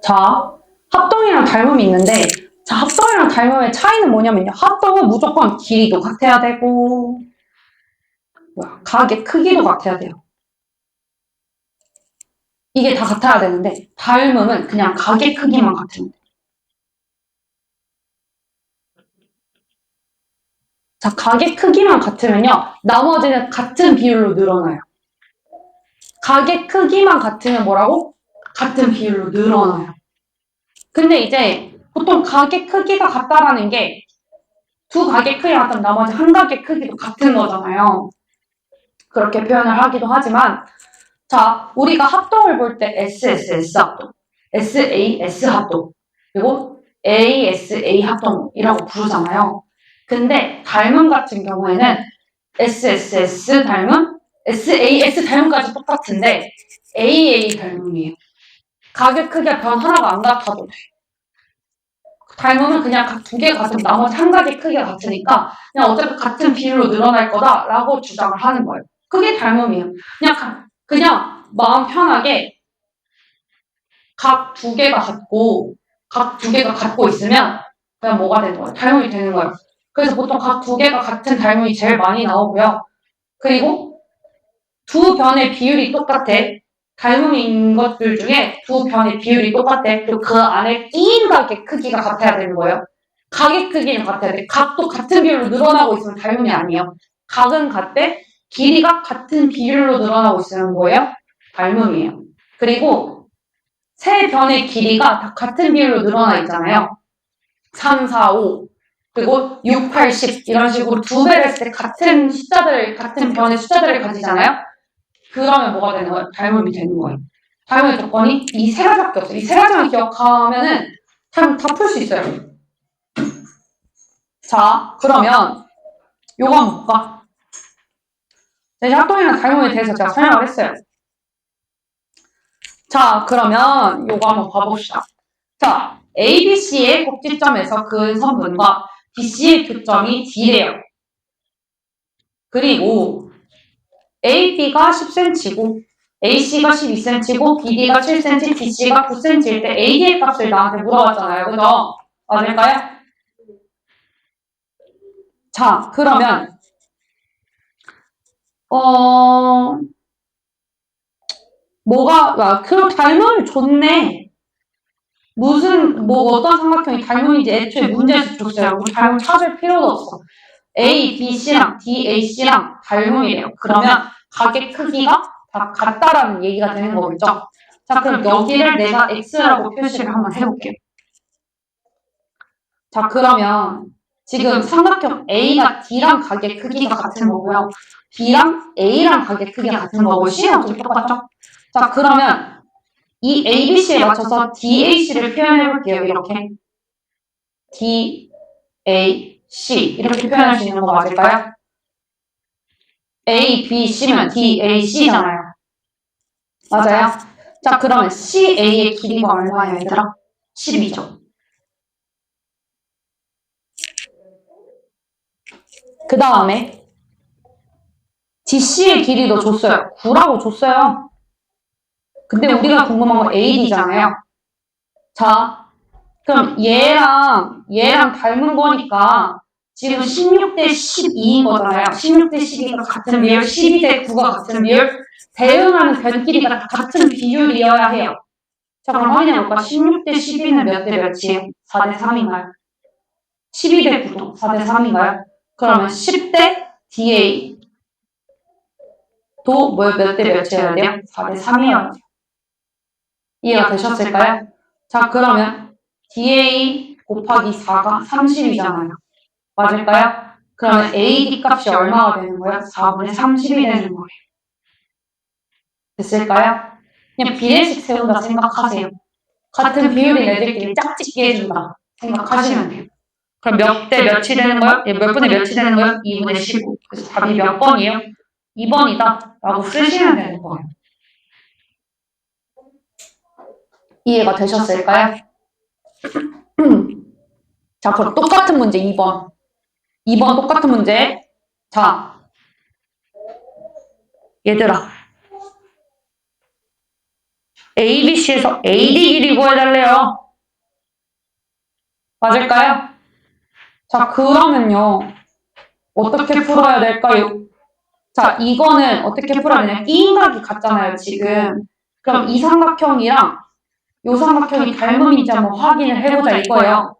자, 합동이랑 닮음이 있는데, 자, 합동이랑 닮음의 차이는 뭐냐면요. 합동은 무조건 길이도 같아야 되고, 각의 크기도 같아야 돼요. 이게 다 같아야 되는데, 닮음은 그냥 각의 크기만 같으면 돼요. 자, 각의 크기만 같으면요. 나머지는 같은 비율로 늘어나요. 각의 크기만 같으면 뭐라고? 같은 비율로 늘어나요. 근데 이제 보통 각의 크기가 같다라는 게 두 각의 크기가 같으면 나머지 한 각의 크기도 같은 거잖아요. 그렇게 표현을 하기도 하지만 자, 우리가 합동을 볼 때 SSS 합동, SAS 합동, 그리고 ASA 합동이라고 부르잖아요. 근데 닮음 같은 경우에는 SSS 닮음, SAS 닮음까지 똑같은데 AA 닮음이에요. 각의 크기가 변 하나가 안 같아도 돼. 닮으면 그냥 각 두 개가 같으면 나머지 한 가지 크기가 같으니까 그냥 어차피 같은 비율로 늘어날 거다라고 주장을 하는 거예요. 그게 닮음이에요. 그냥 마음 편하게 각 두 개가 같고 각 두 개가 같고 있으면 그냥 뭐가 되는 거예요? 닮음이 되는 거예요. 그래서 보통 각 두 개가 같은 닮음이 제일 많이 나오고요. 그리고 두 변의 비율이 똑같아. 닮음인 것들 중에 두 변의 비율이 똑같아. 그리고 그 안에 끼인 각의 크기가 같아야 되는 거예요. 각의 크기는 같아야 돼. 각도 같은 비율로 늘어나고 있으면 닮음이 아니에요. 각은 같대, 길이가 같은 비율로 늘어나고 있으면 뭐예요? 닮음이에요. 그리고 세 변의 길이가 다 같은 비율로 늘어나 있잖아요. 3, 4, 5. 그리고 6, 8, 10 이런 식으로 두 배를 했을 때 같은 변의 숫자들을 가지잖아요. 그러면 뭐가 되는 거예요? 닮음이 되는 거예요. 닮음의 조건이 이 세 가지밖에 없어요. 이 세 가지만 기억하면은 다 풀 수 있어요. 자, 그러면 요거 한번 볼까? 이제 합동이랑 닮음에 대해서 제가 설명을 했어요. 자, 그러면 요거 한번 봐봅시다. 자, ABC의 꼭지점에서 그은 선분과 BC의 교점이 D래요. 그리고 AB가 10cm고 AC가 12cm고 BD가 7cm, DC가 9cm일 때 AD의 값을 나한테 물어봤잖아요. 그죠? 맞을까요? 자, 그러면 그 닮음이 좋네. 어떤 삼각형이 닮음인지 애초에 문제에서 줬어요. 우리 닮음 찾을 필요도 없어. A, B, C랑 D, A, C랑 닮음이래요. 그러면 각의 크기가 다 같다라는 얘기가 되는 거겠죠? 자, 그럼 여기를 내가 X라고 표시를 한번 해볼게요. 자, 그러면 지금 삼각형 A가 D랑 각의 크기가 같은 거고요. B랑 A랑 각의 크기가 같은 거고 C랑 좀 똑같죠? 자, 그러면 이 ABC에 맞춰서 DAC를 표현해볼게요. 이렇게 DAC 이렇게 표현할 수 있는 거 맞을까요? A, B, C면 DAC잖아요. 맞아요? 자, 그러면 CA의 길이가 얼마예요, 얘들아? 12죠. 그 다음에 DC의 길이도 줬어요. 9라고 줬어요. 근데 우리가 궁금한 건 AD잖아요. 자, 그럼 얘랑 닮은 거니까 지금 16대 12인 거잖아요. 16대 12가 같은 비율, 12대 9가 같은 비율, 대응하는 변 길이가 같은 비율이어야 해요. 자, 그럼 확인해볼까? 16대 12는 몇 대 몇이에요? 4대 3인가요? 12대 9도 4대 3인가요? 그러면 10대 DA 도 몇 대 몇이어야 돼요? 4대 3이어야 돼요. 이해가 되셨을까요? 자, 그러면 DA 곱하기 4가 30이잖아요. 맞을까요? 그러면 AD 값이 얼마가 되는 거예요? 4분의 30이 되는 거예요. 됐을까요? 그냥 비례식 세운다 생각하세요. 같은 비율인 애들끼리 짝짓기 해준다 생각하시면 돼요. 그럼 몇 대 몇이 되는 거예요? 몇 분의 몇이 되는 거예요? 2분의 15. 그래서 답이 몇 번이에요? 2번이다 라고 쓰시면 되는 거예요. 이해가 되셨을까요? 자, 그럼 똑같은 문제 2번. 2번 똑같은 문제. 자, 얘들아. ABC에서 AD 길이 구해달래요. 맞을까요? 자, 그러면요. 어떻게 풀어야 될까요? 자, 이거는 어떻게 풀어야 되냐? 끼인각이 같잖아요, 지금. 그럼 이 삼각형이랑 요 삼각형이 닮음인지 한번 확인을 해보자 이거예요.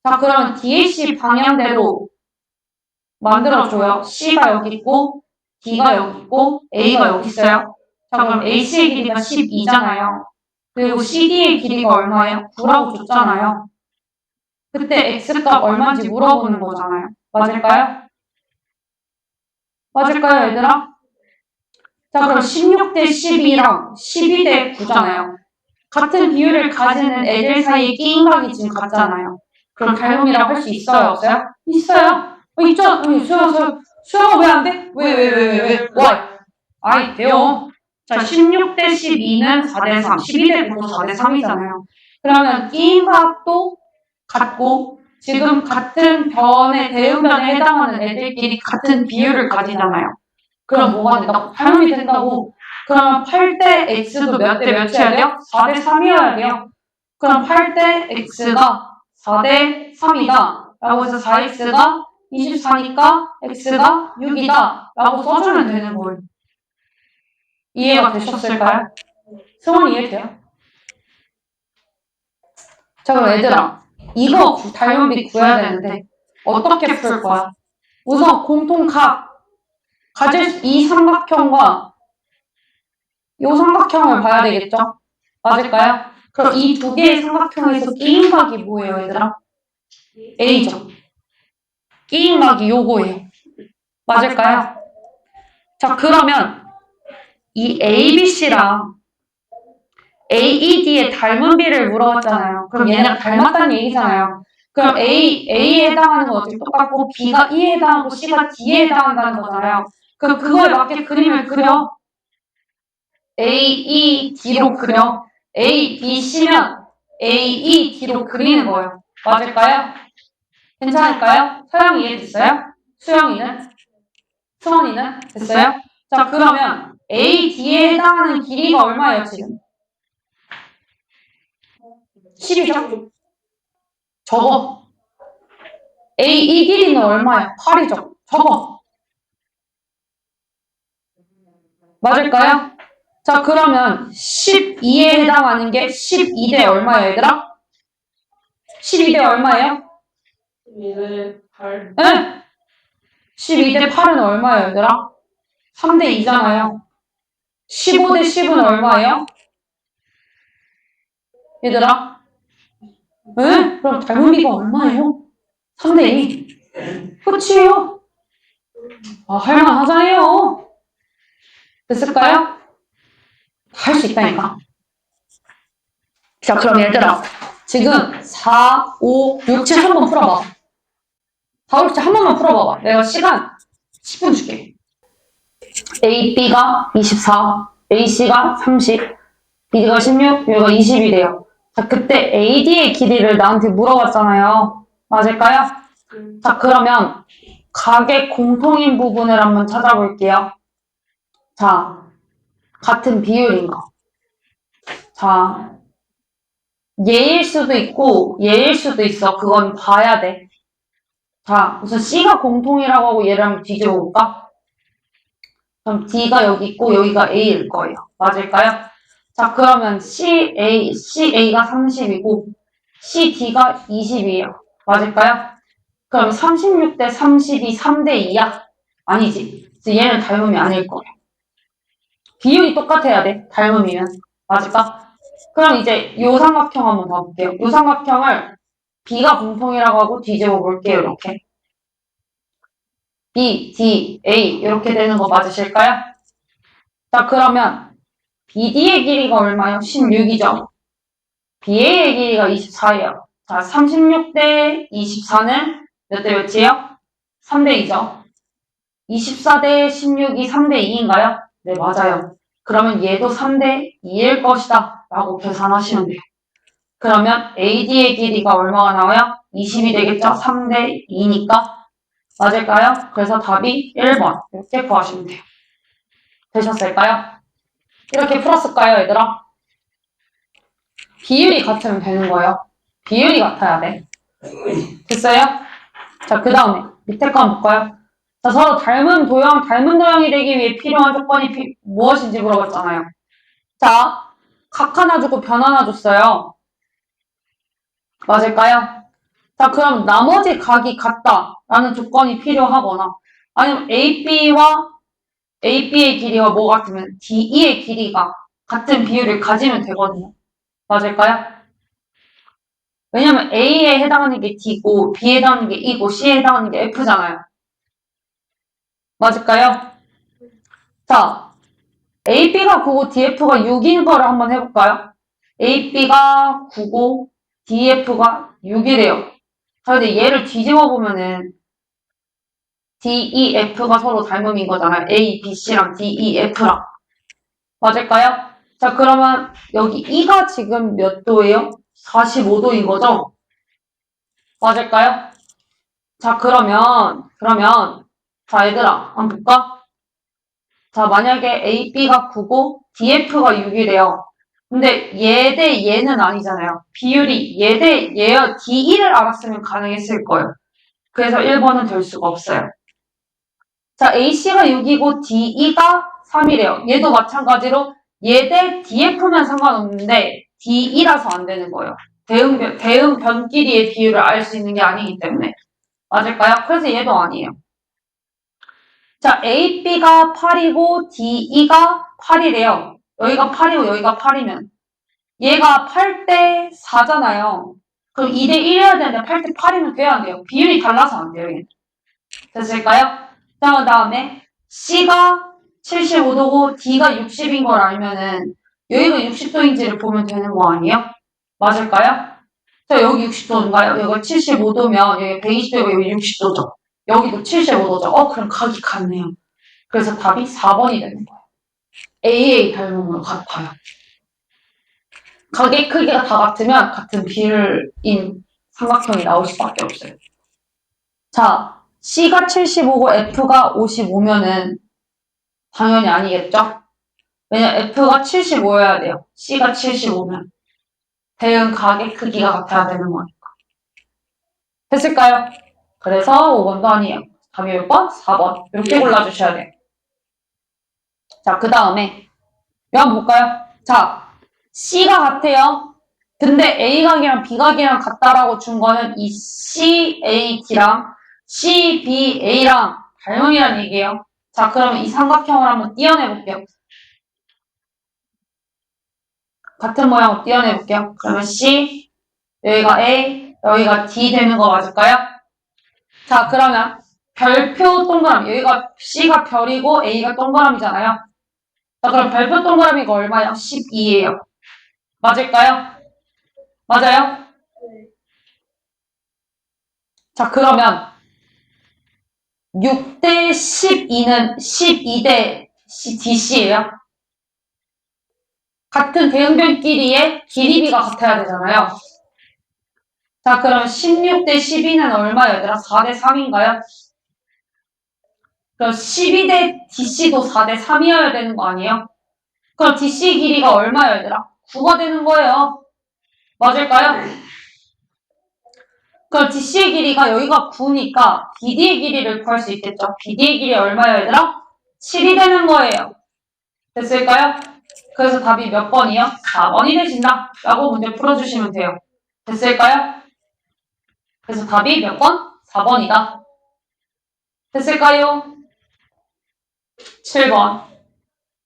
자, 그러면 DAC 방향대로 만들어줘요. C가 여기 있고, D가 여기 있고, A가 여기 있어요. 자, 그럼 AC의 길이가 12잖아요. 그리고 CD의 길이가 얼마예요? 9라고 줬잖아요. 그때 X값 얼마인지 물어보는 거잖아요. 맞을까요? 맞을까요, 얘들아? 자, 그럼 16대 12랑 12대 9잖아요. 같은 비율을 가지는 애들 사이에 끼인각이 지금 같잖아요. 그럼 닮음이라고 할 수 있어요, 없어요? 있어요. 있죠? 수영아 왜 안 돼? 왜? Why? 아이, 돼요. 자, 16대 12는 4대 3, 12대 9도 4대 3이잖아요. 그러면 끼인각도 같고, 지금 같은 변의 대응변에 해당하는 애들끼리 같은 비율을 가지잖아요. 그럼 뭐가 된다고? 닮음이 된다고. 그러면 8대 x도 몇 대 몇이어야 돼요? 4대 3이어야 돼요. 그럼 8대 x가 4대 3이다. 라고 해서 4x가 24니까 x가 6이다. 라고 써주면 되는 거예요. 이해가 되셨을까요? 승원 이해돼요? 자, 그럼 얘들아, 이거 닮음비 구해야 되는데 어떻게 풀 거야? 우선 공통각 가질 이 삼각형과 이 삼각형을 봐야 되겠죠? 맞을까요? 그럼 이 두 개의 삼각형에서 끼인각이 뭐예요, 얘들아? A죠. 끼인각이 요거예요. 맞을까요? 자, 그러면 이 ABC랑 AED의 닮은비를 물어봤잖아요. 그럼 얘네가 닮았다는 얘기잖아요. 그럼 A에 해당하는 건 어차피 똑같고 B가 E에 해당하고 C가 D에 해당한다는 거잖아요. 그럼 그거에 맞게 그림을 그려. AED로 그려. ABC면 AED로 그리는 거예요. 맞을까요? 괜찮을까요? 서영이 이해됐어요? 수영이는? 수원이는? 됐어요? 자, 그러면 AD에 해당하는 길이가 얼마예요, 지금? 10이죠? 적어. AE 길이는 얼마예요? 8이죠? 적어. 맞을까요? 자, 그러면 12에 해당하는 게 12대 얼마예요, 얘들아? 12대 얼마예요? 12대 8. 응? 12대 8은 얼마예요, 얘들아? 3대 2잖아요. 15대 10은 얼마예요? 얘들아? 응? 그럼 닮은비가 얼마예요? 3대 2. 끝이에요. 아, 할만하잖아요. 됐을까요? 할 수 있다니까. 자, 그럼 얘들아. 지금 4, 5, 6, 7 한번 풀어봐. 4, 5, 6, 7 한 번만 풀어봐봐. 내가 시간 10분 줄게. A, B가 24, AC가 30, B가 16, 여기가 20이래요. 자, 그때 AD의 길이를 나한테 물어봤잖아요. 맞을까요? 자, 그러면 각의 공통인 부분을 한번 찾아볼게요. 자, 같은 비율인 거. 자, 얘일 수도 있고 얘일 수도 있어. 그건 봐야 돼. 자, 우선 C가 공통이라고 하고 얘를 한번 뒤집어 볼까? 그럼 D가 여기 있고 여기가 A일 거예요. 맞을까요? 자, 그러면 CA가 30이고 CD가 20이에요. 맞을까요? 그럼 36대 32, 3대 2야? 아니지. 그래서 얘는 닮음이 아닐 거예요. 비율이 똑같아야 돼. 닮음이면. 맞을까? 그럼 이제 요 삼각형 한번 봐볼게요. 요 삼각형을 B가 공통이라고 하고 뒤집어 볼게요. 이렇게. B, D, A 이렇게 되는 거 맞으실까요? 자, 그러면 BD의 길이가 얼마요? 16이죠. BA의 길이가 24예요. 자, 36대 24는 몇 대 몇이에요? 3대 2죠. 24대 16이 3대 2인가요? 네, 맞아요. 그러면 얘도 3대 2일 것이다 라고 계산하시면 돼요. 그러면 AD의 길이가 얼마가 나와요? 20이 되겠죠? 3대 2니까. 맞을까요? 그래서 답이 1번 이렇게 구하시면 돼요. 되셨을까요? 이렇게 풀었을까요, 얘들아? 비율이 같으면 되는 거예요. 비율이 같아야 돼. 됐어요? 자, 그 다음에 밑에 거 한번 볼까요? 자, 서로 닮은 도형이 되기 위해 필요한 조건이 무엇인지 물어봤잖아요. 자, 각 하나 주고 변 하나 줬어요. 맞을까요? 자, 그럼 나머지 각이 같다라는 조건이 필요하거나 아니면 AB의 길이와 뭐 같으면 DE의 길이가 같은 비율을 가지면 되거든요. 맞을까요? 왜냐면 A에 해당하는 게 D고 B에 해당하는 게 E고 C에 해당하는 게 F잖아요. 맞을까요? 자, AB가 9고 DF가 6인 거를 한번 해볼까요? AB가 9고 DF가 6이래요. 자, 근데 얘를 뒤집어 보면은 DEF가 서로 닮음인 거잖아요. A, B, C랑 DEF랑. 맞을까요? 자, 그러면 여기 E가 지금 몇 도예요? 45도인 거죠? 맞을까요? 자, 자, 얘들아, 한번 볼까? 자, 만약에 AB가 9고 DF가 6이래요. 근데 얘 대 얘는 아니잖아요. 비율이 얘 대 얘여 DE를 알았으면 가능했을 거예요. 그래서 1번은 될 수가 없어요. 자, AC가 6이고 DE가 3이래요. 얘도 마찬가지로 얘 대 DF면 상관없는데 DE라서 안 되는 거예요. 대응 변끼리의 비율을 알 수 있는 게 아니기 때문에. 맞을까요? 그래서 얘도 아니에요. 자, AB가 8이고 DE가 8이래요. 여기가 8이고 여기가 8이면 얘가 8대 4잖아요. 그럼 2대 1이어야 되는데 8대 8이면 돼야 안 돼요. 비율이 달라서 안 돼요. 얘는. 됐을까요? 자, 그 다음에 C가 75도고 D가 60인 걸 알면은 여기가 60도인지를 보면 되는 거 아니에요? 맞을까요? 자, 여기 60도인가요? 여기가 75도면 여기 120도고 여기 60도죠. 여기도 75도죠. 그럼 각이 같네요. 그래서 답이 4번이 되는 거예요. AA 닮음으로 같아요. 각의 크기가 다 같으면 같은 비율인 삼각형이 나올 수밖에 없어요. 자, C가 75고 F가 55면은 당연히 아니겠죠? 왜냐면 F가 75여야 돼요. C가 75면. 대응 각의 크기가 같아야 되는 거니까. 됐을까요? 그래서 5번도 아니에요. 답이 몇 번? 4번. 이렇게 골라주셔야 돼요. 자, 그 다음에 이거 한번 볼까요? 자, C가 같아요. 근데 A각이랑 B각이랑 같다라고 준 거는 이 CAD랑 CBA랑 닮음이란 얘기예요. 자, 그러면 이 삼각형을 한번 띄어내볼게요. 같은 모양으로 띄어내볼게요. 그러면 C, 여기가 A, 여기가 D 되는 거 맞을까요? 자, 그러면 별표 동그라미, 여기가 C가 별이고 A가 동그라미잖아요. 자, 그럼 별표 동그라미가 얼마예요? 12예요. 맞을까요? 맞아요? 자, 그러면 6대 12는 12대 DC예요. 같은 대응변끼리의 길이비가 같아야 되잖아요. 자, 그럼 16대 12는 얼마예요, 얘들아? 4대 3인가요? 그럼 12대 DC도 4대 3이어야 되는 거 아니에요? 그럼 DC 길이가 얼마예요, 얘들아? 9가 되는 거예요. 맞을까요? 그럼 DC의 길이가 여기가 9니까 BD의 길이를 구할 수 있겠죠? BD의 길이 얼마예요, 얘들아? 7이 되는 거예요. 됐을까요? 그래서 답이 몇 번이요? 4번이 되신다. 라고 문제 풀어주시면 돼요. 됐을까요? 그래서 답이 몇 번? 4번이다. 됐을까요? 7번.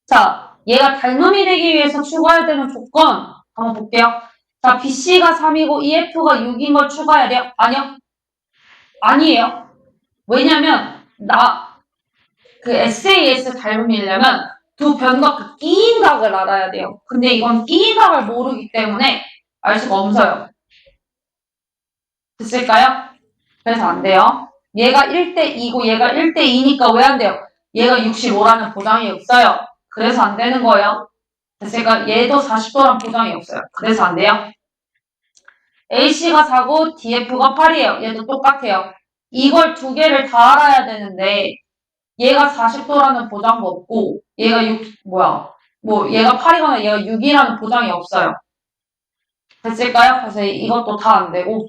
자, 얘가 닮음이 되기 위해서 추가해야 되는 조건 한번 볼게요. 자, BC가 3이고 EF가 6인 걸 추가해야 돼요? 아니요. 아니에요. 왜냐면 그 SAS 닮음이려면 두 변과 그 끼인 각을 알아야 돼요. 근데 이건 끼인 각을 모르기 때문에 알 수가 없어요. 됐을까요? 그래서 안 돼요. 얘가 1대2고 얘가 1대2니까 왜 안 돼요? 얘가 65라는 보장이 없어요. 그래서 안 되는 거예요. 됐을까? 얘도 40도란 보장이 없어요. 그래서 안 돼요. AC가 4고 DF가 8이에요. 얘도 똑같아요. 이걸 두 개를 다 알아야 되는데 얘가 40도라는 보장도 없고 얘가 얘가 8이거나 얘가 6이라는 보장이 없어요. 됐을까요? 그래서 이것도 다 안 되고.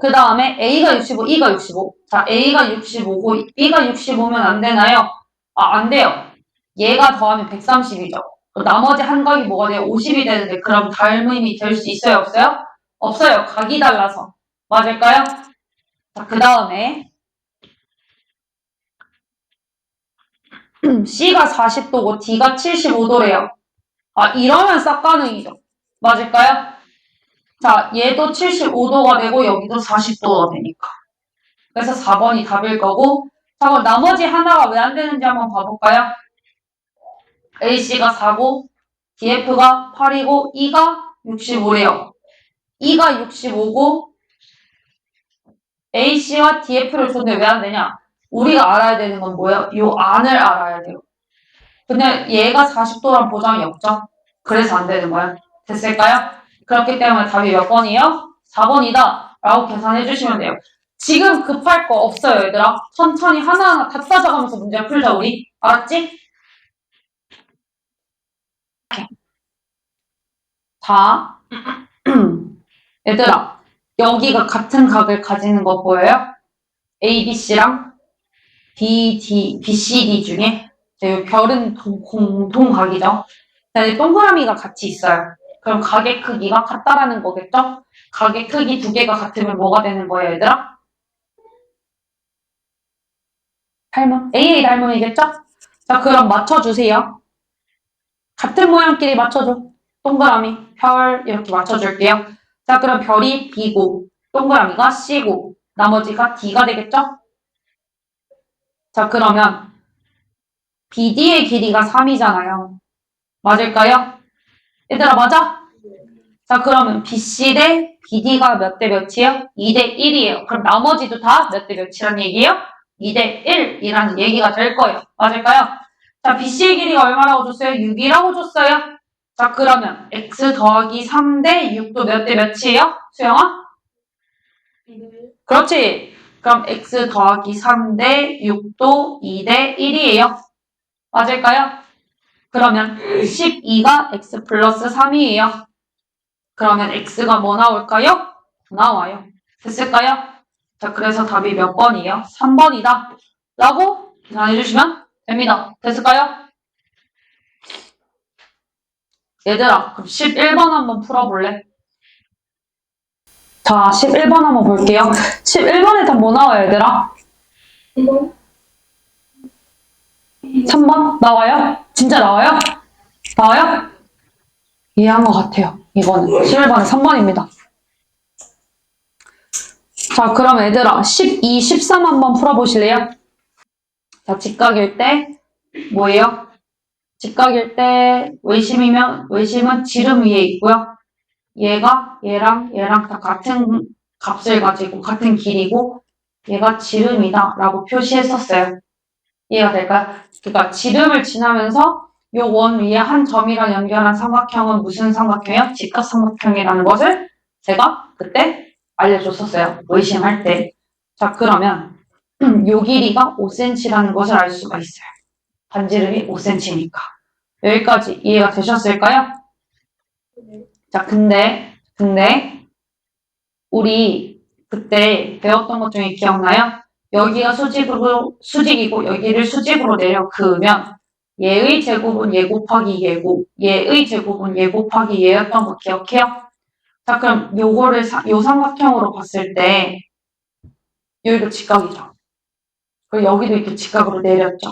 그 다음에 A가 65, E가 65. 자, A가 65고 B가 65면 안 되나요? 아, 안 돼요. 얘가 더하면 130이죠. 나머지 한 각이 뭐가 돼요? 50이 되는데 그럼 닮음이 될 수 있어요? 없어요? 없어요. 각이 달라서. 맞을까요? 자, 그 다음에 C가 40도고 D가 75도래요. 아, 이러면 싹가능이죠. 맞을까요? 자, 얘도 75도가 되고 여기도 40도가 되니까. 그래서 4번이 답일 거고. 자, 그럼 나머지 하나가 왜 안 되는지 한번 봐볼까요? AC가 4고 DF가 8이고 E가 65래요. E가 65고 AC와 DF를 줬는데 왜 안 되냐? 우리가 알아야 되는 건 뭐예요? 요 안을 알아야 돼요. 근데 얘가 40도란 보장이 없죠? 그래서 안 되는 거예요. 됐을까요? 그렇기 때문에 답이 몇 번이에요? 4번이다 라고 계산해 주시면 돼요. 지금 급할 거 없어요, 얘들아. 천천히 하나하나 다 따져가면서 문제 풀자, 우리. 알았지? 자, 얘들아. 여기가 같은 각을 가지는 거 보여요? A, B, C랑 B, D, B, C, D 중에 이 별은 공통각이죠. 자, 동그라미가 같이 있어요. 그럼 각의 크기가 같다라는 거겠죠? 각의 크기 두 개가 같으면 뭐가 되는 거예요, 얘들아? 닮음. AA 닮음이겠죠? 자, 그럼 맞춰주세요. 같은 모양끼리 맞춰줘. 동그라미, 별 이렇게 맞춰줄게요. 자, 그럼 별이 B고 동그라미가 C고 나머지가 D가 되겠죠? 자, 그러면 BD의 길이가 3이잖아요. 맞을까요? 얘들아, 맞아? 자, 그러면 BC 대 BD가 몇 대 몇이에요? 2대 1이에요. 그럼 나머지도 다 몇 대 몇이란 얘기예요? 2대 1이라는 얘기가 될 거예요. 맞을까요? 자, BC의 길이가 얼마라고 줬어요? 6이라고 줬어요. 자, 그러면 X 더하기 3 대 6도 몇 대 몇이에요? 수영아? 그렇지. 그럼 X 더하기 3 대 6도 2 대 1이에요. 맞을까요? 그러면 12가 X 플러스 3이에요. 그러면 X가 뭐 나올까요? 나와요. 됐을까요? 자, 그래서 답이 몇 번이에요? 3번이다. 라고 계산해주시면 됩니다. 됐을까요? 얘들아, 그럼 11번 한번 풀어볼래? 자, 11번 한번 볼게요. 11번에 답 뭐 나와요, 얘들아? 3번? 나와요? 진짜 나와요? 나와요? 이해한 것 같아요. 이거는 11번에 3번입니다. 자, 그럼 얘들아 12, 13 한번 풀어보실래요? 자, 직각일 때 뭐예요? 직각일 때 외심은 지름 위에 있고요. 얘가 얘랑 다 같은 값을 가지고 같은 길이고 얘가 지름이다 라고 표시했었어요. 이해가 될까요? 그러니까 지름을 지나면서 요 원 위에 한 점이랑 연결한 삼각형은 무슨 삼각형이요? 직각삼각형이라는 것을 제가 그때 알려줬었어요. 의심할 때. 자, 그러면 요 길이가 5cm라는 것을 알 수가 있어요. 반지름이 5cm니까. 여기까지 이해가 되셨을까요? 자, 근데 우리 그때 배웠던 것 중에 기억나요? 여기가 수직이고 여기를 수직으로 내려 그으면 얘의 제곱은 얘 곱하기 얘고 얘의 제곱은 얘 곱하기 얘였던 거 기억해요? 자, 그럼 요거를 요 삼각형으로 봤을 때 여기도 직각이죠. 그리고 여기도 이렇게 직각으로 내렸죠.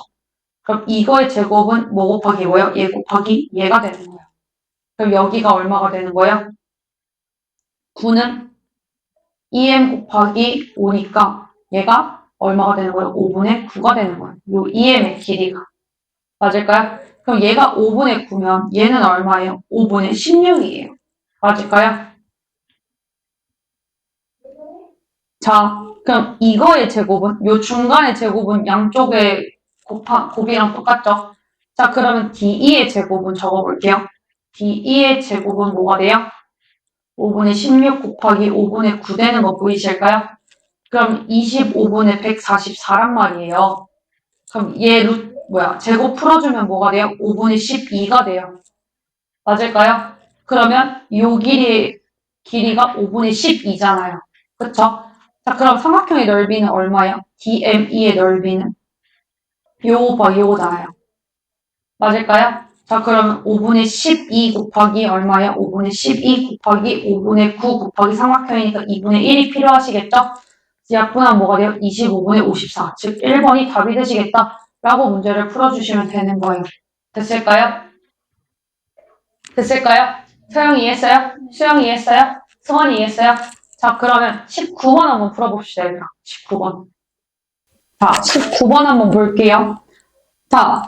그럼 이거의 제곱은 뭐 곱하기 뭐예요? 얘 곱하기 얘가 되는 거예요. 그럼 여기가 얼마가 되는 거예요? 9는 2m 곱하기 5니까 얘가 얼마가 되는 거예요? 5분의 9가 되는 거예요. 요 2m의 길이가. 맞을까요? 그럼 얘가 5분의 9면 얘는 얼마예요? 5분의 16이에요. 맞을까요? 자, 그럼 이거의 제곱은, 요 중간의 제곱은 양쪽의 곱이랑 똑같죠? 자, 그러면 D2의 제곱은 적어볼게요. D2의 제곱은 뭐가 돼요? 5분의 16 곱하기 5분의 9 되는 거 보이실까요? 그럼 25분의 144란 말이에요. 그럼 얘 제곱 풀어주면 뭐가 돼요? 5분의 12가 돼요. 맞을까요? 그러면 요 길이가 5분의 12잖아요. 그쵸? 자, 그럼 삼각형의 넓이는 얼마예요? DME의 넓이는 요거 곱하기 요거잖아요. 맞을까요? 자, 그러면 5분의 12 곱하기 얼마예요? 5분의 12 곱하기 5분의 9 곱하기 삼각형이니까 2분의 1이 필요하시겠죠? 약분하면 뭐가 돼요? 25분의 54. 즉 1번이 답이 되시겠다 라고 문제를 풀어주시면 되는 거예요. 됐을까요? 됐을까요? 서영이 이해했어요? 수영이 이해했어요? 승원이 이해했어요? 자, 그러면 19번 한번 풀어봅시다, 얘들아. 19번. 자, 19번 한번 볼게요. 자,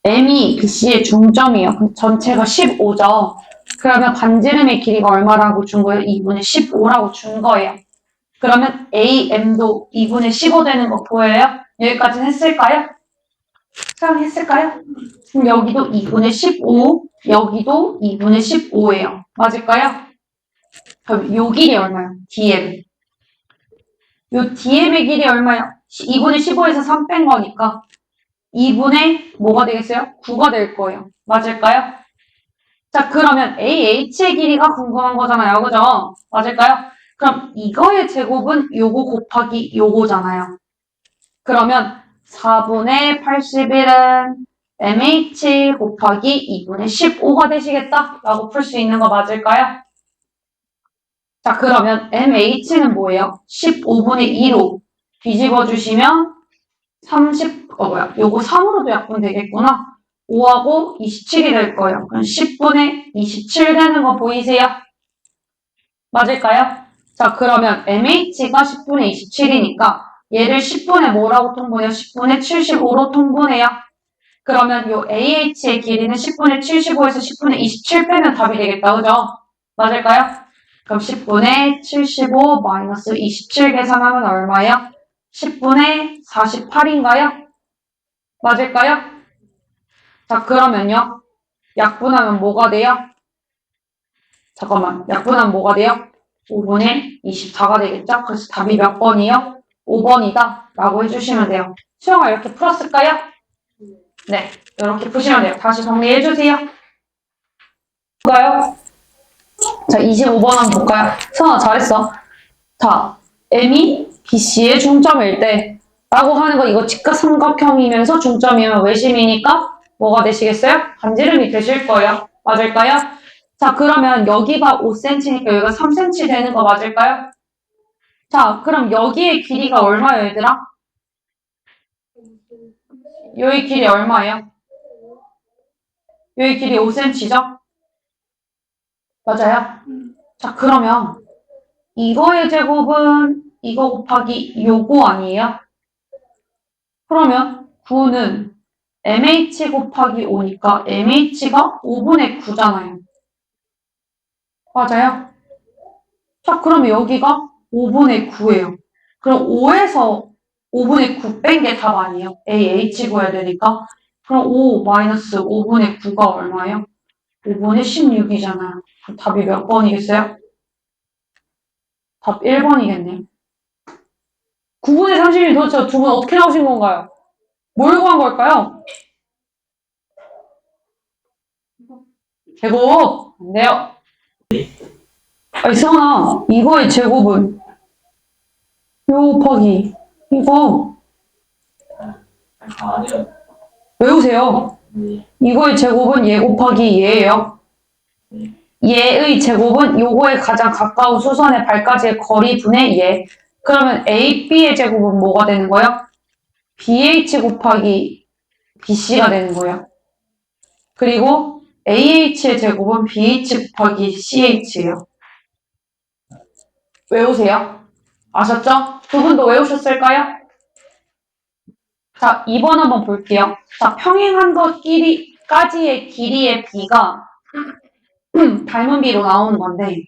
M이 BC의 중점이에요. 전체가 15죠. 그러면 반지름의 길이가 얼마라고 준 거예요? 2분의 15라고 준 거예요. 그러면 AM도 2분의 15 되는 거 보여요? 여기까지는 했을까요? 했을까요? 그럼 여기도 2분의 15, 여기도 2분의 15예요. 맞을까요? 그럼 요 길이 얼마예요? DM. 요 DM의 길이 얼마예요? 2분의 15에서 3 뺀 거니까 2분의 뭐가 되겠어요? 9가 될 거예요. 맞을까요? 자, 그러면 AH의 길이가 궁금한 거잖아요. 그죠? 맞을까요? 그럼 이거의 제곱은 요거 곱하기 요거잖아요. 그러면 4분의 81은 MH 곱하기 2분의 15가 되시겠다? 라고 풀 수 있는 거 맞을까요? 자, 그러면 MH는 뭐예요? 15분의 2로 뒤집어 주시면 요거 3으로도 약분 되겠구나. 5하고 27이 될 거예요. 그럼 10분의 27 되는 거 보이세요? 맞을까요? 자, 그러면 MH가 10분의 27이니까 얘를 10분의 뭐라고 통분해요? 10분의 75로 통분해요. 그러면 요 AH의 길이는 10분의 75에서 10분의 27 빼면 답이 되겠다. 그죠? 맞을까요? 그럼 10분의 75 마이너스 27 계산하면 얼마예요? 10분의 48인가요? 맞을까요? 자, 그러면요. 약분하면 뭐가 돼요? 잠깐만. 약분하면 뭐가 돼요? 5분의 24가 되겠죠? 그래서 답이 몇 번이요? 5번이다. 라고 해주시면 돼요. 수영아, 이렇게 풀었을까요? 네. 이렇게 푸시면 돼요. 다시 정리해주세요. 볼까요? 자, 25번 한번 볼까요? 수영아, 잘했어. 자, M이 BC의 중점일 때 라고 하는 거 이거 직각삼각형이면서 중점이면 외심이니까 뭐가 되시겠어요? 반지름이 되실 거예요. 맞을까요? 자, 그러면 여기가 5cm니까 여기가 3cm 되는 거 맞을까요? 자, 그럼 여기의 길이가 얼마예요, 얘들아? 여기 길이 얼마예요? 여기 길이 5cm죠? 맞아요? 자, 그러면 이거의 제곱은 이거 곱하기 요거 아니에요? 그러면 9는 MH 곱하기 5니까 MH가 5분의 9잖아요. 맞아요? 자, 그러면 여기가 5분의 9예요. 그럼 5에서 5분의 9 뺀 게 답 아니에요? AH 구해야 되니까. 그럼 5 마이너스 5분의 9가 얼마예요? 5분의 16이잖아요. 그럼 답이 몇 번이겠어요? 답 1번이겠네요. 9분의 31 도대체 두 분 어떻게 나오신 건가요? 뭘 구한 걸까요? 제곱! 안 돼요. 아니, 승아, 이거의 제곱은 요 곱하기 이거 아니요. 외우세요. 이거의 제곱은 얘 곱하기 얘예요. 얘의 제곱은 요거에 가장 가까운 수선의 발까지의 거리 분의 얘. 그러면 AB의 제곱은 뭐가 되는 거예요? BH 곱하기 BC가 되는 거예요. 그리고 AH의 제곱은 BH 곱하기 CH예요. 외우세요. 아셨죠? 두 분도 외우셨을까요? 자, 2번 한번 볼게요. 자, 평행한 것끼리까지의 길이의 비가 닮은 비로 나오는 건데,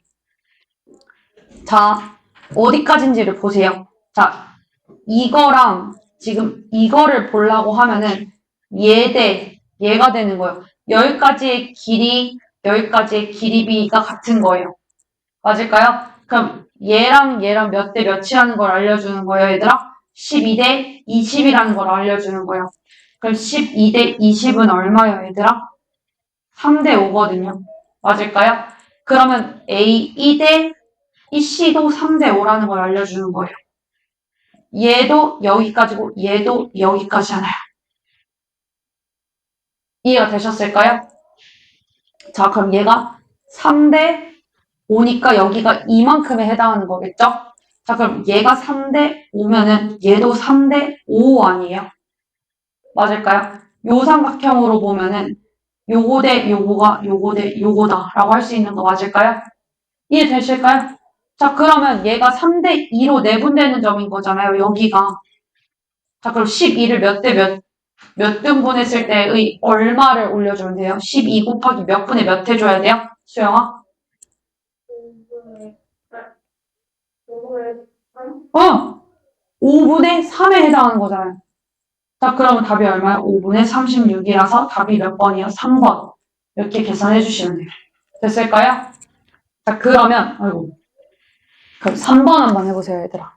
자, 어디까지인지를 보세요. 자, 이거랑 지금 이거를 보려고 하면은 얘 대 얘가 되는 거예요. 여기까지의 길이 비가 같은 거예요. 맞을까요? 그럼 얘랑 몇 대 몇이라는 걸 알려주는 거예요, 얘들아? 12대 20이라는 걸 알려주는 거예요. 그럼 12대 20은 얼마예요, 얘들아? 3대 5거든요. 맞을까요? 그러면 A2 대 이 C도 3대 5라는 걸 알려주는 거예요. 얘도 여기까지고 얘도 여기까지잖아요. 이해가 되셨을까요? 자, 그럼 얘가 3대 5니까 여기가 이만큼에 해당하는 거겠죠? 자, 그럼 얘가 3대 5면은 얘도 3대 5 아니에요? 맞을까요? 요 삼각형으로 보면은 요거 대 요거가 요거 대 요거다 라고 할 수 있는 거 맞을까요? 이해되실까요? 자, 그러면 얘가 3대 2로 내분되는 점인 거잖아요, 여기가. 자, 그럼 12를 몇 등분했을 때의 얼마를 올려주면 돼요? 12 곱하기 몇 분의 몇 해줘야 돼요? 수영아? 5분의 3? 5분의 3에 해당하는 거잖아요. 자, 그러면 답이 얼마예요? 5분의 36이라서 답이 몇 번이요? 3번. 이렇게 계산해 주시면 돼요. 됐을까요? 자, 그러면, 아이고. 그럼 3번 한번 해보세요, 얘들아.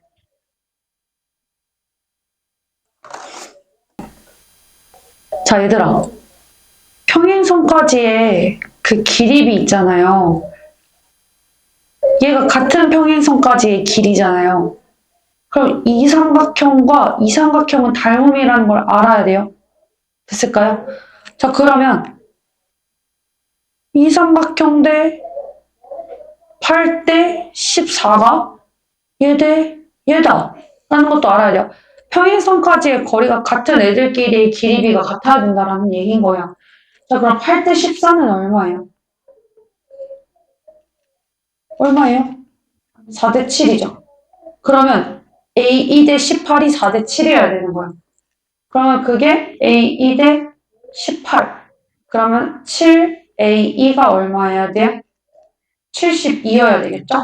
자, 얘들아. 평행선까지의 그 길이비 있잖아요. 얘가 같은 평행선까지의 길이잖아요. 그럼 이 삼각형과 이 삼각형은 닮음이라는 걸 알아야 돼요. 됐을까요? 자, 그러면 이 삼각형 대 8 대 14가 얘 대 얘다 라는 것도 알아야 돼요. 평행선까지의 거리가 같은 애들끼리의 길이비가 같아야 된다라는 얘기인 거야. 자, 그럼 8 대 14는 얼마예요? 얼마예요? 4 대 7이죠. 그러면 A2 대 18이 4 대 7이어야 되는 거야. 그러면 그게 A2 대 18. 그러면 7A2가 얼마여야 돼요? 72여야 되겠죠?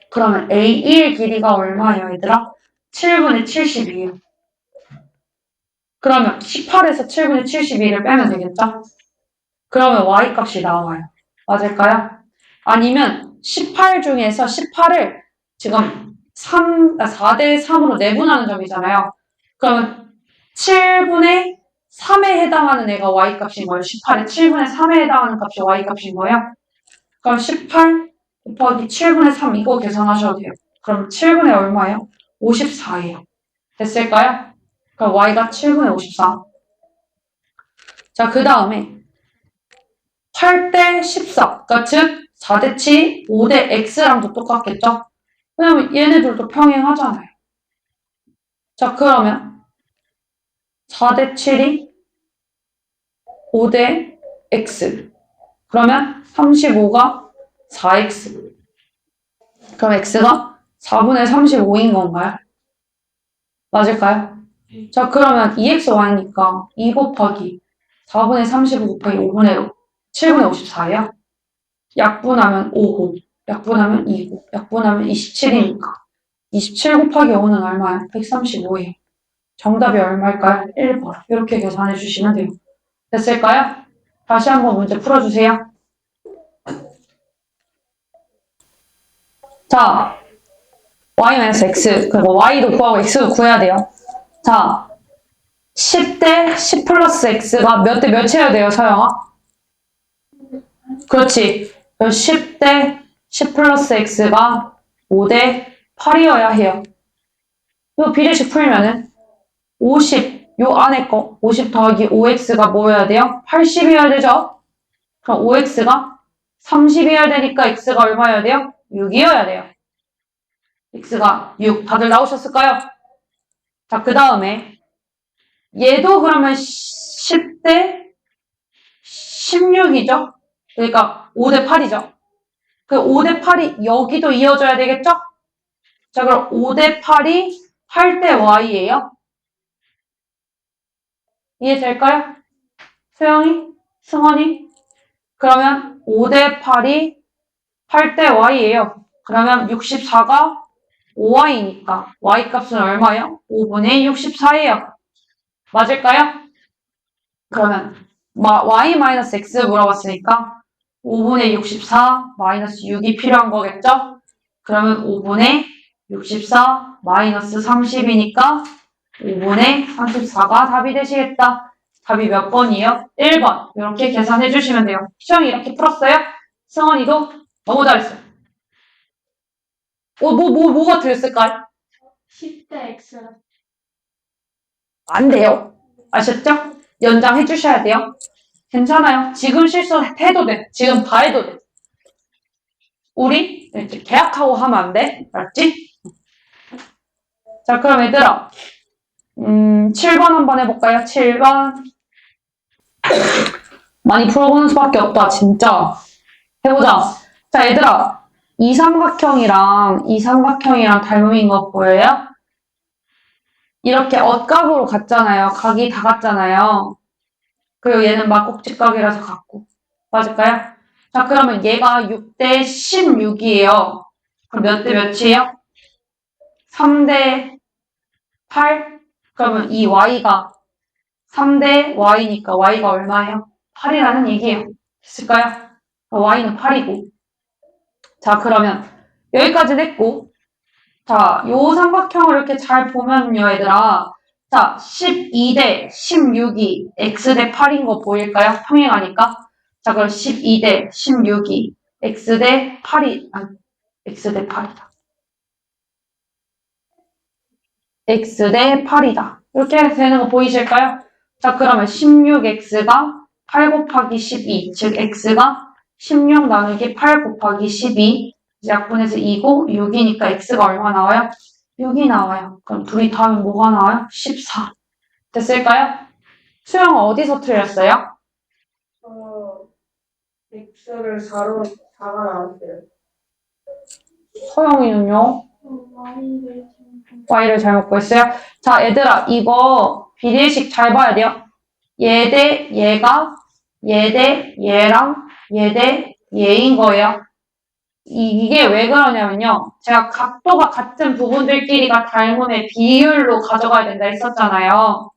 그러면 A1 길이가 얼마예요, 얘들아? 7분의 72예요. 그러면 18에서 7분의 72를 빼면 되겠죠? 그러면 Y값이 나와요. 맞을까요? 아니면 18 중에서 18을 지금 4대 3으로 내분하는 점이잖아요. 그러면 7분의 3에 해당하는 애가 Y값인 거예요. 18에 7분의 3에 해당하는 값이 Y값인 거예요. 그럼 18 곱하기 7분의 3 이거 계산하셔도 돼요. 그럼 7분의 얼마예요? 54예요. 됐을까요? 그럼 Y가 7분의 54. 자, 그 다음에 8 대 14. 그러니까 즉 4 대 7, 5 대 X랑도 똑같겠죠? 왜냐면 얘네들도 평행하잖아요. 자, 그러면 4 대 7이 5 대 X. 그러면 35가 4X. 그럼 X가 4분의 35인 건가요? 맞을까요? 자, 그러면 2XY니까 2 곱하기 4분의 35 곱하기 5분의 5, 7분의 54예요? 약분하면 5고, 약분하면 2고, 약분하면 27이니까 27 곱하기 5는 얼마예요? 135예요. 정답이 얼마일까요? 1번. 이렇게 계산해 주시면 돼요. 됐을까요? 다시 한번 문제 풀어주세요. 자, y-x, 그리고 y도 구하고 x도 구해야 돼요. 자, 10 대 10 플러스 x가 몇 대 몇이어야 돼요, 서영아? 그렇지. 10 대 10 플러스 x가 5 대 8이어야 해요. 이 비례식 풀면은 50, 요 안에 거 50 더하기 5x가 뭐여야 돼요? 80이어야 되죠? 그럼 5x가 30이어야 되니까 x가 얼마여야 돼요? 6이어야 돼요. x가 6. 다들 나오셨을까요? 자, 그 다음에 얘도 그러면 10대 16이죠? 그러니까 5대 8이죠? 그 5대 8이 여기도 이어져야 되겠죠? 자, 그럼 5대 8이 8대 y예요? 이해될까요? 수영이? 승원이? 그러면 5대 8이 8대 y예요. 그러면 64가 5y니까 y값은 얼마예요? 5분의 64예요. 맞을까요? 그러면 y-x 물어봤으니까 5분의 64 마이너스 6이 필요한 거겠죠? 그러면 5분의 64 마이너스 30이니까 5분의 34가 답이 되시겠다. 답이 몇 번이에요? 1번. 이렇게 계산해 주시면 돼요. 수영이 이렇게 풀었어요? 승원이도 너무 잘했어요. 뭐가 들었을까요? 10대 X라. 안 돼요. 아셨죠? 연장해 주셔야 돼요. 괜찮아요. 지금 실수해도 돼. 지금 다 해도 돼. 우리 이제 계약하고 하면 안 돼. 알았지? 자, 그럼 얘들아. 7번 한번 해볼까요? 7번. 많이 풀어보는 수밖에 없다, 진짜. 해보자. 자, 얘들아. 이 삼각형이랑 닮음인 거 보여요? 이렇게 억각으로 갔잖아요. 각이 다 같잖아요. 그리고 얘는 막꼭지각이라서 같고. 맞을까요? 자, 그러면 얘가 6대 16이에요. 그럼 몇 대 몇이에요? 3대 8? 그러면 이 y가 3대 y니까 y가 얼마예요? 8이라는 얘기예요. 됐을까요? y는 8이고. 자, 그러면 여기까지 됐고. 자, 요 삼각형을 이렇게 잘 보면요, 얘들아. 자, 12대 16이 x 대 8인 거 보일까요? 평행하니까. 자, 그럼 12대 16이 x 대 8이, x 대 8이다. x 대 8이다. 이렇게 되는 거 보이실까요? 자, 그러면 16x가 8 곱하기 12, 즉 x가 16 나누기 8 곱하기 12, 약분해서 2고 6이니까 x가 얼마 나와요? 6이 나와요. 그럼 둘이 더하면 뭐가 나와요? 14. 됐을까요? 수영 어디서 틀렸어요? X를 4로 4가 나왔어요. 서영이는요? y를 잘못 구했어요? 자, 얘들아, 이거 비례식 잘 봐야 돼요. 얘 대 얘가 얘 대 얘랑 얘 대 얘인 거예요. 이게 왜 그러냐면요. 제가 각도가 같은 부분들끼리가 닮음의 비율로 가져가야 된다 했었잖아요.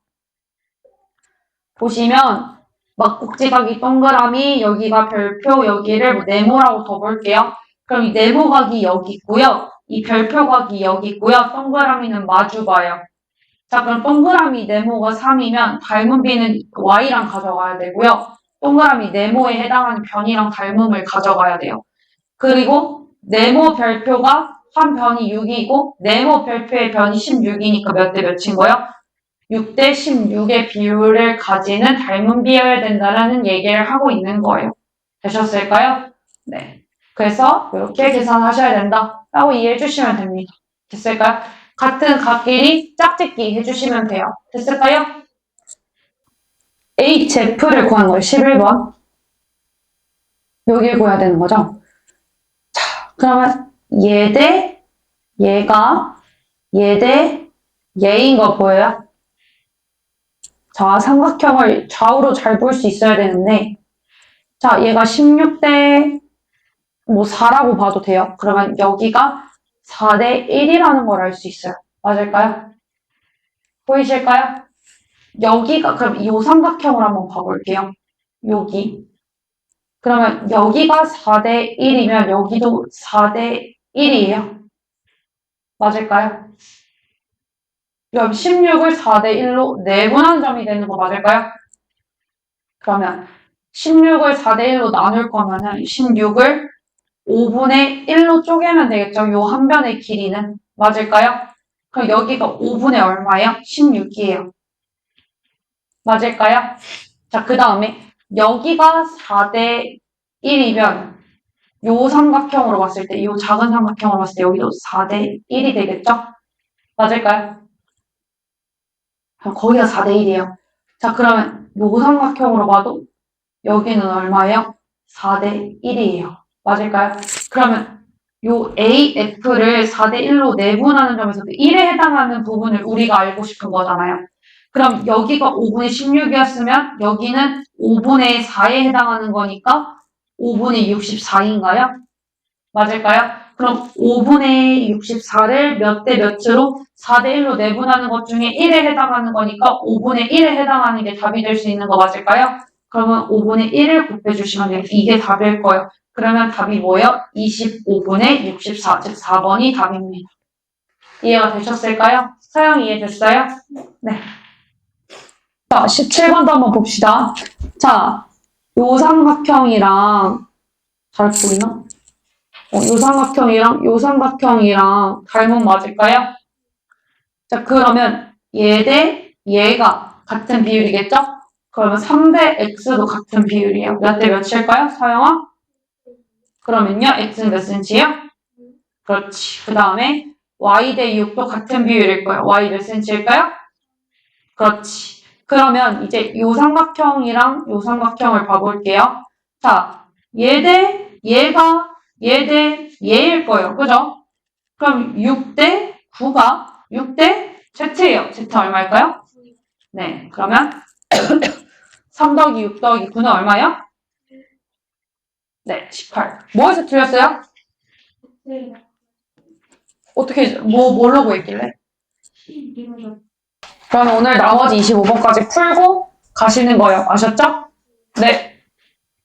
보시면 막꼭지각이 동그라미, 여기가 별표, 여기를 뭐 네모라고 더 볼게요. 그럼 이 네모각이 여기 있고요. 이 별표각이 여기 있고요. 동그라미는 마주봐요. 자, 그럼 동그라미 네모가 3이면 닮은 비는 y랑 가져가야 되고요. 동그라미 네모에 해당하는 변이랑 닮음을 가져가야 돼요. 그리고 네모 별표가 한 변이 6이고 네모 별표의 변이 16이니까 몇 대 몇인 거예요? 6대 16의 비율을 가지는 닮은 비여야 된다라는 얘기를 하고 있는 거예요. 되셨을까요? 네. 그래서 이렇게 계산하셔야 된다라고 이해해 주시면 됩니다. 됐을까요? 같은 각끼리 짝짓기 해주시면 돼요. 됐을까요? HF를 구하는 거예요. 11번. 여기를 구해야 되는 거죠. 자, 그러면 얘 대 얘가 얘 대 얘인 거 보여요? 자, 삼각형을 좌우로 잘 볼 수 있어야 되는데 자, 얘가 16대 뭐 4라고 봐도 돼요. 그러면 여기가 4대 1이라는 걸 알 수 있어요. 맞을까요? 보이실까요? 여기가 그럼 이 삼각형을 한번 봐볼게요. 여기. 그러면 여기가 4대 1이면 여기도 4대 1이에요. 맞을까요? 그럼 16을 4대 1로 내분한 점이 되는 거 맞을까요? 그러면 16을 4대 1로 나눌 거면은 16을 5분의 1로 쪼개면 되겠죠? 요 한 변의 길이는. 맞을까요? 그럼 여기가 5분의 얼마예요? 16이에요. 맞을까요? 자, 그 다음에 여기가 4대 1이면 요 삼각형으로 봤을 때, 요 작은 삼각형으로 봤을 때 여기도 4대 1이 되겠죠? 맞을까요? 그럼 거기가 4대 1이에요. 자, 그러면 요 삼각형으로 봐도 여기는 얼마예요? 4대 1이에요. 맞을까요? 그러면 요 AF를 4대 1로 내분하는 점에서도 1에 해당하는 부분을 우리가 알고 싶은 거잖아요. 그럼 여기가 5분의 16이었으면 여기는 5분의 4에 해당하는 거니까 5분의 64인가요? 맞을까요? 그럼 5분의 64를 몇 대 몇으로 4대 1로 내분하는 것 중에 1에 해당하는 거니까 5분의 1에 해당하는 게 답이 될 수 있는 거 맞을까요? 그러면 5분의 1을 곱해주시면 돼요. 이게 답일 거예요. 그러면 답이 뭐예요? 25분의 64, 즉 4번이 답입니다. 이해가 되셨을까요? 서영 이해됐어요? 네. 자, 17번도 한번 봅시다. 자, 요 삼각형이랑 잘 보이나? 요 삼각형이랑 요 삼각형이랑 닮은 맞을까요? 자, 그러면 얘 대 얘가 같은 비율이겠죠? 그러면 3대 x도 같은 비율이에요. 몇 대 몇일까요, 서영아? 그러면요, x는 몇 cm예요? 그렇지. 그 다음에 y 대 6도 같은 비율일 거예요. y 몇 cm일까요? 그렇지. 그러면 이제 요 삼각형이랑 요 삼각형을 봐볼게요. 자, 얘 대 얘가 얘 대 얘일 거예요. 그죠? 그럼 6대 9가 6대 z예요. z 얼마일까요? 네. 그러면 3 더하기 6 더하기 9는 얼마예요? 네, 18. 뭐에서 틀렸어요? 네. 어떻게, 뭘로 구했길래? 12번. 그럼 오늘 나머지 25번까지 풀고 가시는 거예요. 아셨죠? 네.